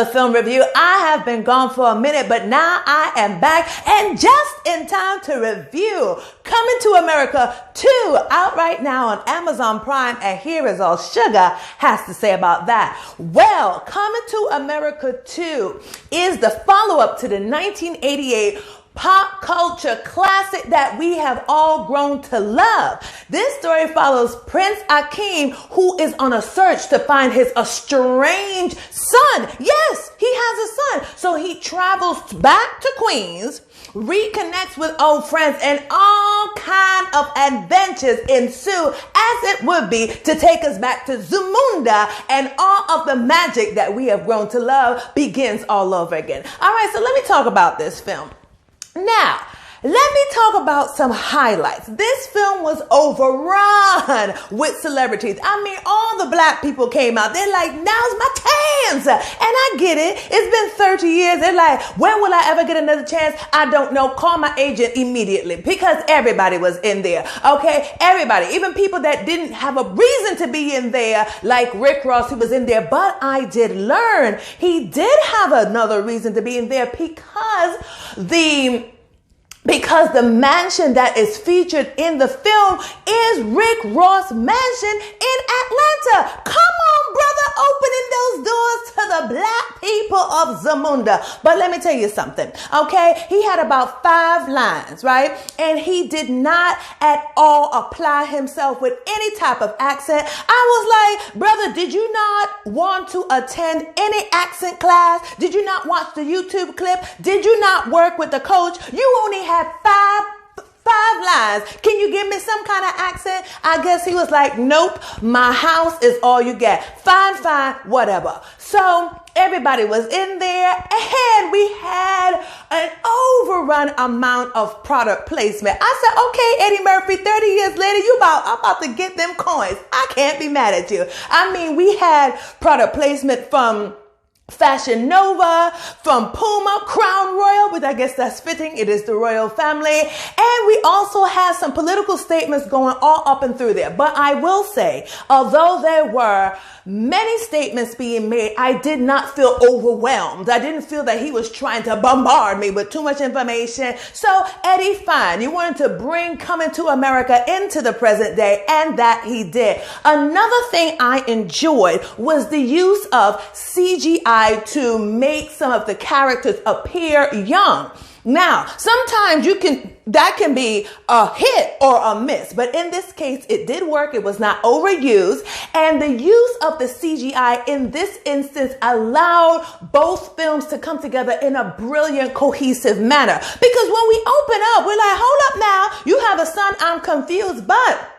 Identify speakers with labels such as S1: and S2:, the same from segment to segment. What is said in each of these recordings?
S1: another film review. I have been gone for a minute, but now I am back and just in time to review Coming to America 2, out right now on Amazon Prime, and here is all Shuga has to say about that. Well, Coming to America 2 is the follow-up to the 1988 pop culture classic that we have all grown to love. This story follows Prince Akeem, who is on a search to find his estranged son. Yes, he has a son. So he travels back to Queens, reconnects with old friends, and all kind of adventures ensue, as it would be, to take us back to Zamunda, and all of the magic that we have grown to love begins all over again. All right, so let me talk about this film. Now, let me talk about some highlights. This film was overrun with celebrities. I mean, all the black people came out. They're like, now's my chance. And I get it. It's been 30 years. They're like, when will I ever get another chance? I don't know. Call my agent immediately, because everybody was in there. Okay. Everybody, even people that didn't have a reason to be in there, like Rick Ross, who was in there. But I did learn he did have another reason to be in there, because the mansion that is featured in the film is Rick Ross' mansion in Atlanta. Come on, brother, opening those doors to the black people of Zamunda. But let me tell you something, okay? He had about 5 lines, right? And he did not at all apply himself with any type of accent. I was like, brother, did you not want to attend any accent class? Did you not watch the YouTube clip? Did you not work with the coach? You only had five lines. Can you give me some kind of accent? I guess he was like, nope, my house is all you get. Fine, whatever. So everybody was in there, and we had an overrun amount of product placement. I said, okay, Eddie Murphy, 30 years later, I'm about to get them coins. I can't be mad at you. I mean, we had product placement from Fashion Nova, from Puma, Crown Royal, which I guess that's fitting. It is the royal family. And we also had some political statements going all up and through there. But I will say, although there were many statements being made, I did not feel overwhelmed. I didn't feel that he was trying to bombard me with too much information. So Eddie, fine, you wanted to bring Coming to America into the present day, and that he did. Another thing I enjoyed was the use of CGI to make some of the characters appear young. Now, sometimes that can be a hit or a miss, but in this case, it did work. It was not overused, and the use of the CGI in this instance allowed both films to come together in a brilliant, cohesive manner. Because when we open up, we're like, hold up now, you have a son, I'm confused, but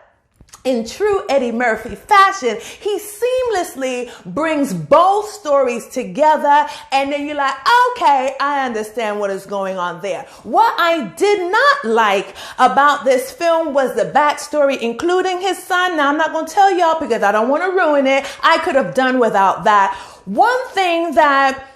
S1: in true Eddie Murphy fashion, he seamlessly brings both stories together, and then you're like, okay, I understand what is going on there. What I did not like about this film was the backstory, including his son. Now, I'm not going to tell y'all because I don't want to ruin it. I could have done without that. One thing that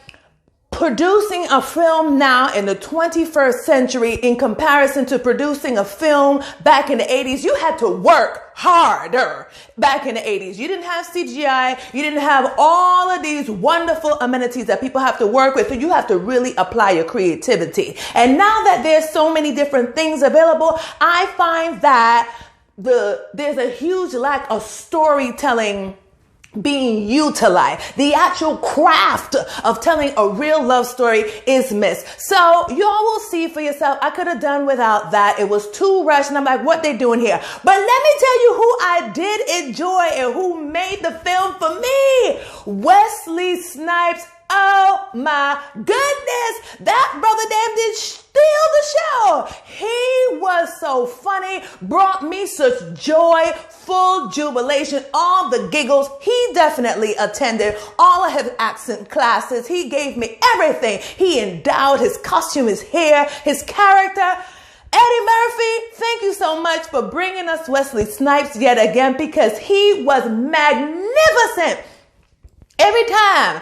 S1: producing a film now in the 21st century in comparison to producing a film back in the 80s, you had to work harder back in the 80s. You didn't have CGI. You didn't have all of these wonderful amenities that people have to work with. So you have to really apply your creativity. And now that there's so many different things available, I find that there's a huge lack of storytelling being utilized. The actual craft of telling a real love story is missed. So y'all will see for yourself. I could have done without that. It was too rushed, and I'm like, what they doing here? But let me tell you who I did enjoy and who made the film for me. Wesley Snipes. Oh my goodness, that brother damn did steal the show. He was so funny, brought me such joy, full jubilation, all the giggles. He definitely attended all of his accent classes. He gave me everything. He endowed his costume, his hair, his character. Eddie Murphy, thank you so much for bringing us Wesley Snipes yet again, because he was magnificent. Every time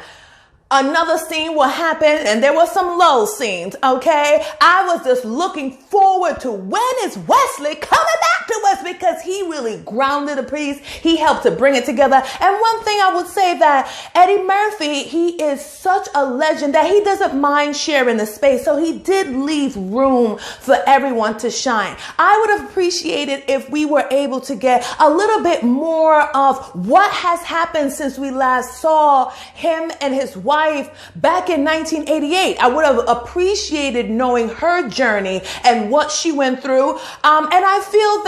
S1: another scene will happen, and there were some lull scenes, okay? I was just looking forward to, when is Wesley coming back back to us because he really grounded the piece. He helped to bring it together. And one thing I would say that Eddie Murphy, he is such a legend that he doesn't mind sharing the space. So he did leave room for everyone to shine. I would have appreciated if we were able to get a little bit more of what has happened since we last saw him and his wife back in 1988. I would have appreciated knowing her journey and what she went through. And I feel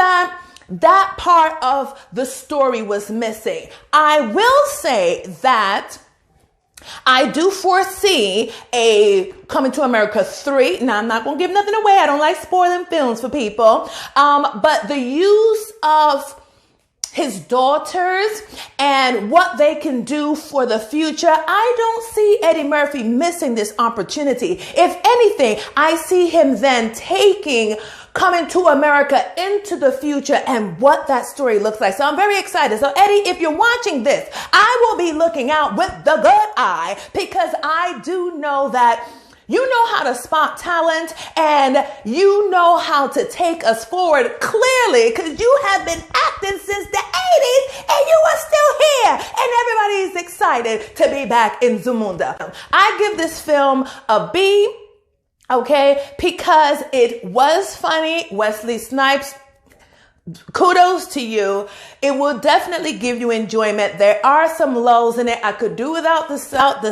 S1: that part of the story was missing. I will say that I do foresee a Coming to America 3. Now, I'm not going to give nothing away. I don't like spoiling films for people. But the use of his daughters and what they can do for the future, I don't see Eddie Murphy missing this opportunity. If anything, I see him then taking Coming to America into the future and what that story looks like. So I'm very excited. So Eddie, if you're watching this, I will be looking out with the good eye because I do know that you know how to spot talent and you know how to take us forward clearly because you have been acting since the 80s and you are still here and everybody is excited to be back in Zamunda. I give this film a B. Okay, because it was funny. Wesley Snipes, kudos to you. It will definitely give you enjoyment. There are some lulls in it. I could do without the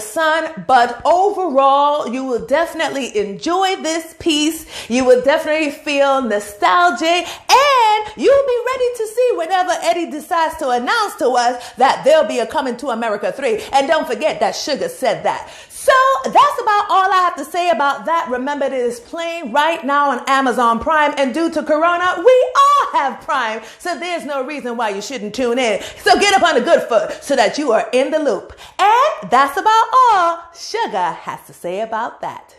S1: sun, but overall, you will definitely enjoy this piece. You will definitely feel nostalgic, and you'll be ready to see whenever Eddie decides to announce to us that there'll be a Coming to America 3. And don't forget that Shuga said that. So that's about all I have to say about that. Remember, it is playing right now on Amazon Prime, and due to Corona, we all have Prime, so there's no reason why you shouldn't tune in. So get up on the good foot so that you are in the loop. And that's about all Shuga has to say about that.